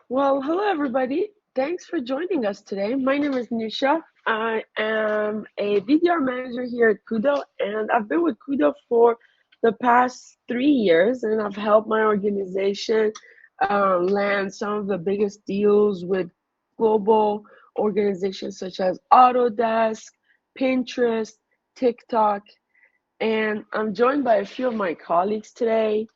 Well, hello everybody. Thanks for joining us today. My name is Nisha. I am a VDR manager here at KUDO, and I've been with KUDO for the past 3 years, and I've helped my organization land some of the biggest deals with global organizations such as Autodesk, Pinterest, TikTok, and I'm joined by a few of my colleagues today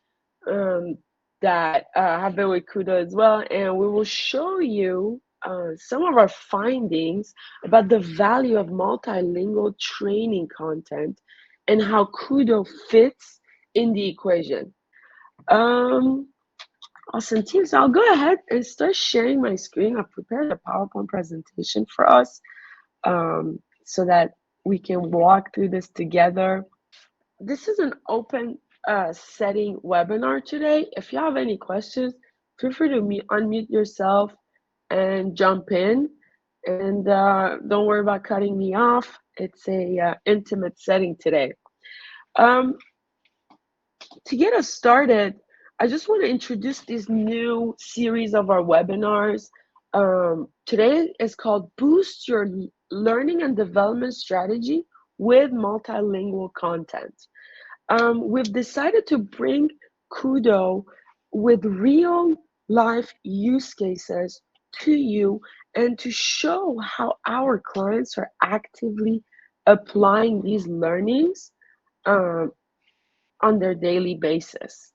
um, that have been with KUDO as well, and we will show you some of our findings about the value of multilingual training content and how KUDO fits in the equation. Um, awesome, team. So I'll go ahead and start sharing my screen. I've prepared a PowerPoint presentation for us so that we can walk through this together. This is an open setting webinar today. If you have any questions, feel free to unmute yourself and jump in. And don't worry about cutting me off. It's a intimate setting today. To get us started, I just want to introduce this new series of our webinars. Today is called Boost Your Learning and Development Strategy with Multilingual Content. We've decided to bring KUDO with real life use cases to you and to show how our clients are actively applying these learnings on their daily basis.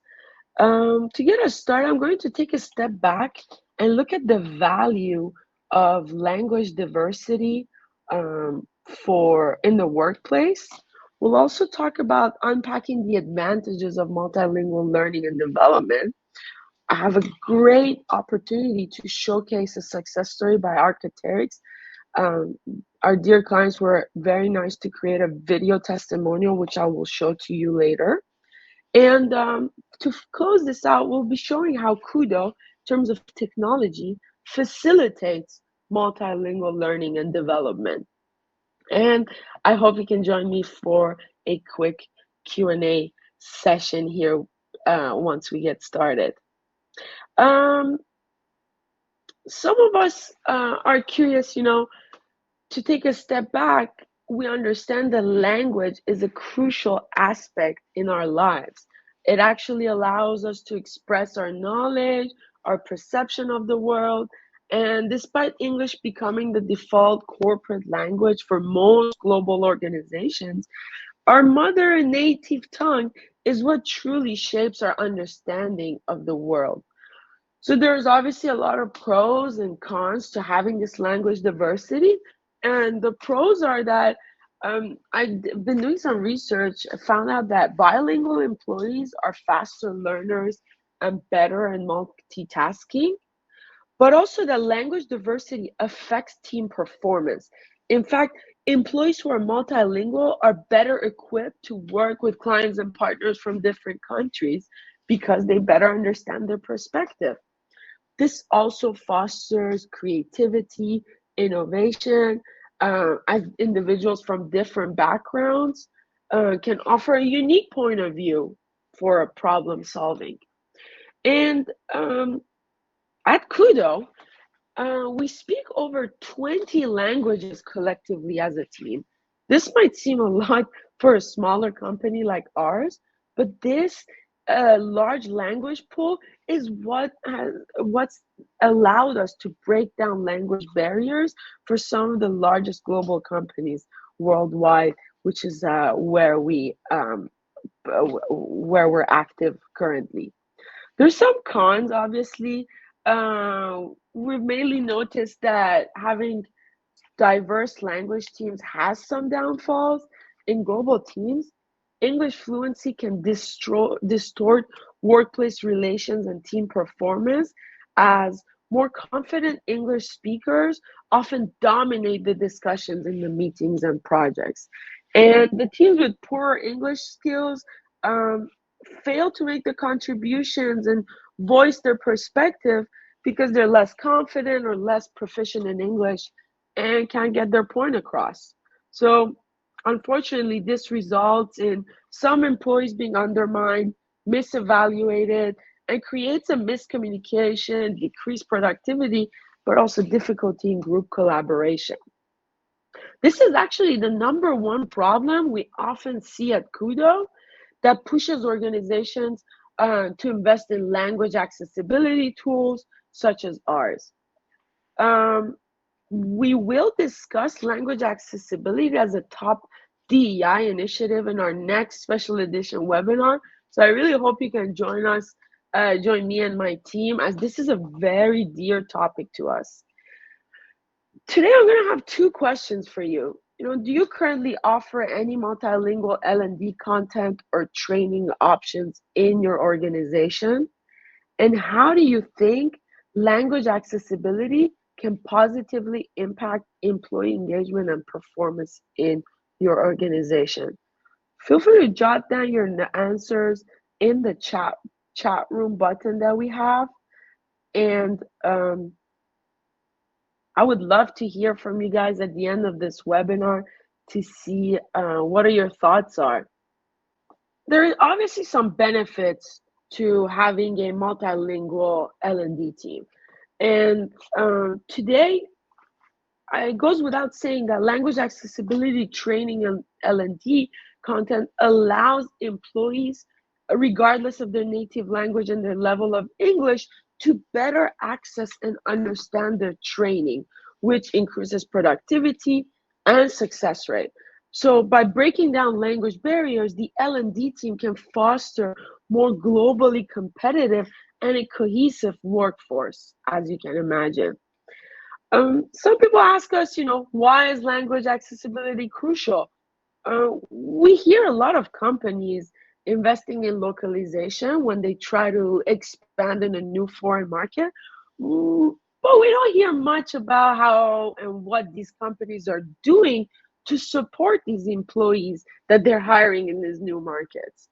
To get us started, I'm going to take a step back and look at the value of language diversity in the workplace. We'll also talk about unpacking the advantages of multilingual learning and development. I have a great opportunity to showcase a success story by Architects. Um, our dear clients were very nice to create a video testimonial, which I will show to you later. And to close this out, we'll be showing how KUDO, in terms of technology, facilitates multilingual learning and development. And I hope you can join me for a quick Q&A session here once we get started. Um, some of us are curious, to take a step back, we understand that language is a crucial aspect in our lives. It actually allows us to express our knowledge, our perception of the world, and despite English becoming the default corporate language for most global organizations, our mother and native tongue is what truly shapes our understanding of the world. So there's obviously a lot of pros and cons to having this language diversity. And the pros are that I've been doing some research, I found out that bilingual employees are faster learners and better in multitasking, but also that language diversity affects team performance. In fact, employees who are multilingual are better equipped to work with clients and partners from different countries because they better understand their perspective. This also fosters creativity, innovation, as individuals from different backgrounds can offer a unique point of view for problem solving. And at KUDO, we speak over 20 languages collectively as a team. This might seem a lot for a smaller company like ours, but this large language pool is what's allowed us to break down language barriers for some of the largest global companies worldwide, which is where we're active currently. There's some cons, obviously. We've mainly noticed that having diverse language teams has some downfalls. In global teams, English fluency can distort workplace relations and team performance, as more confident English speakers often dominate the discussions in the meetings and projects. And the teams with poorer English skills um, fail to make the contributions and voice their perspective because they're less confident or less proficient in English and can't get their point across. So, unfortunately, this results in some employees being undermined, misevaluated, and creates a miscommunication, decreased productivity, but also difficulty in group collaboration. This is actually the number one problem we often see at KUDO that pushes organizations to invest in language accessibility tools such as ours. Um, we will discuss language accessibility as a top DEI initiative in our next special edition webinar. So I really hope you can join us, join me and my team, as this is a very dear topic to us. Today, I'm going to have two questions for you. Do you currently offer any multilingual L&D content or training options in your organization? And how do you think language accessibility can positively impact employee engagement and performance in your organization? Feel free to jot down your answers in the chat room button that we have. And I would love to hear from you guys at the end of this webinar to see what are your thoughts are. There are obviously some benefits to having a multilingual L&D team. And today, it goes without saying that language accessibility training and L&D content allows employees, regardless of their native language and their level of English, to better access and understand their training, which increases productivity and success rate. So by breaking down language barriers, the L&D team can foster more globally competitive and a cohesive workforce, as you can imagine. Some people ask us, why is language accessibility crucial? We hear a lot of companies investing in localization when they try to expand in a new foreign market. But we don't hear much about how and what these companies are doing to support these employees that they're hiring in these new markets.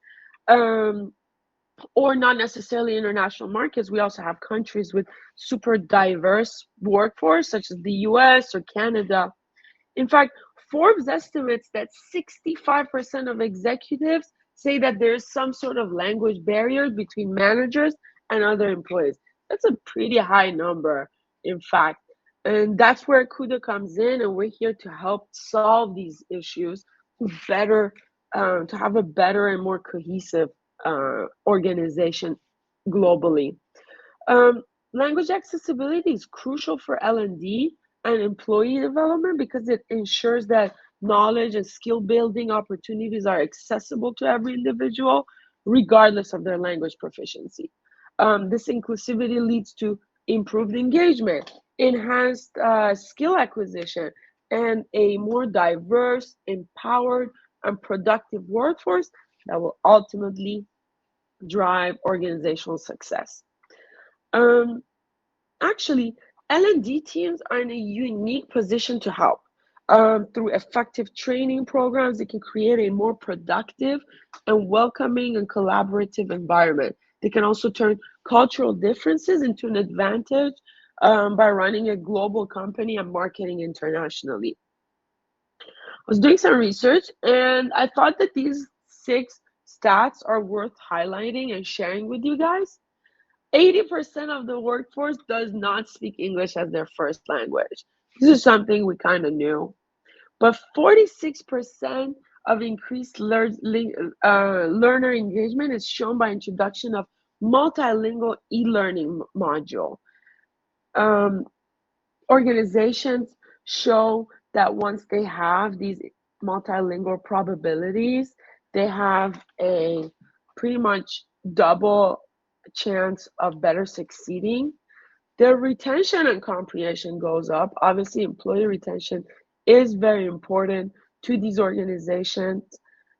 Or not necessarily international markets. We also have countries with super diverse workforce, such as the US or Canada. In fact, Forbes estimates that 65% of executives say that there's some sort of language barrier between managers and other employees. That's a pretty high number, in fact. And that's where KUDO comes in, and we're here to help solve these issues to have a better and more cohesive organization globally. Language accessibility is crucial for L&D and employee development because it ensures that knowledge and skill building opportunities are accessible to every individual, regardless of their language proficiency. This inclusivity leads to improved engagement, enhanced skill acquisition, and a more diverse, empowered, and productive workforce that will ultimately drive organizational success. Actually, L&D teams are in a unique position to help. Through effective training programs, they can create a more productive and welcoming and collaborative environment. They can also turn cultural differences into an advantage by running a global company and marketing internationally. I was doing some research and I thought that these 6 stats are worth highlighting and sharing with you guys. 80% of the workforce does not speak English as their first language. This is something we kind of knew. But 46% of increased learner engagement is shown by introduction of multilingual e-learning module. Organizations show that once they have these multilingual probabilities, they have a pretty much double chance of better succeeding. Their retention and comprehension goes up. Obviously, employee retention is very important to these organizations,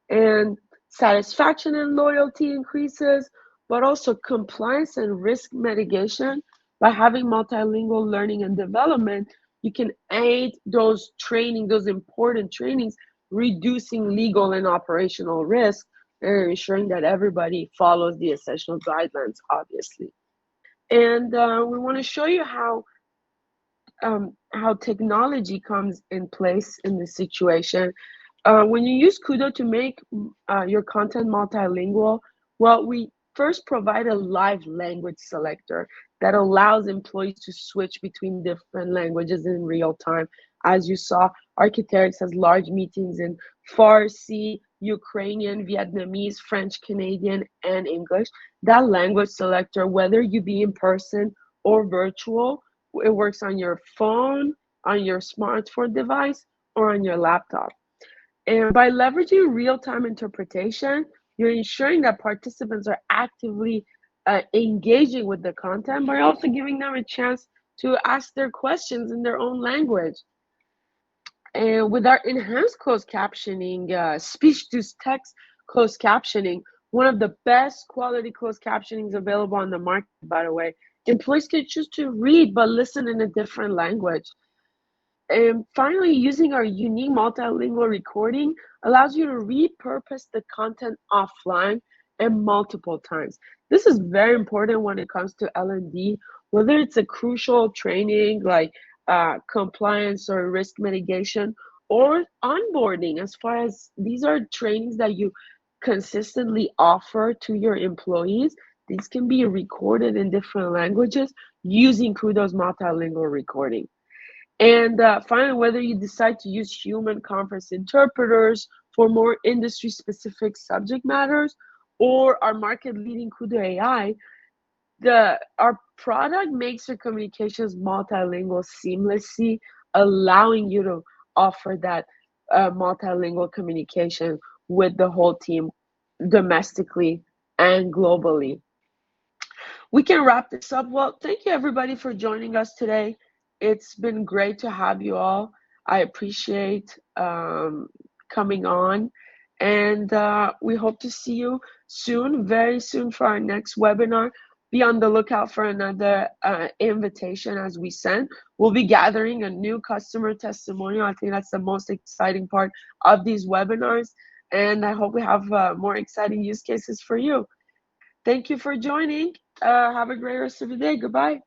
and satisfaction and loyalty increases, but also compliance and risk mitigation. By having multilingual learning and development, you can aid those important trainings, reducing legal and operational risk and ensuring that everybody follows the essential guidelines, obviously. And we want to show you how technology comes in place in this situation. When you use KUDO to make your content multilingual, well, we first provide a live language selector that allows employees to switch between different languages in real time. As you saw, Architects has large meetings in Farsi, Ukrainian, Vietnamese, French, Canadian, and English. That language selector, whether you be in person or virtual, it works on your phone, on your smartphone device, or on your laptop. And by leveraging real-time interpretation, you're ensuring that participants are actively engaging with the content, but also giving them a chance to ask their questions in their own language. And with our enhanced closed captioning, speech to text closed captioning, one of the best quality closed captionings available on the market, by the way, employees can choose to read but listen in a different language. And finally, using our unique multilingual recording allows you to repurpose the content offline and multiple times. This is very important when it comes to L&D, whether it's a crucial training like compliance or risk mitigation or onboarding, as far as these are trainings that you consistently offer to your employees. These can be recorded in different languages using KUDO's multilingual recording. And finally, whether you decide to use human conference interpreters for more industry specific subject matters or our market leading KUDO AI, our product makes your communications multilingual seamlessly, allowing you to offer that multilingual communication with the whole team domestically and globally. We can wrap this up. Well, thank you everybody for joining us today. It's been great to have you all. I appreciate coming on, and we hope to see you soon, very soon, for our next webinar. Be on the lookout for another invitation as we send. We'll be gathering a new customer testimonial. I think that's the most exciting part of these webinars, and I hope we have more exciting use cases for you. Thank you for joining. Have a great rest of the day. Goodbye.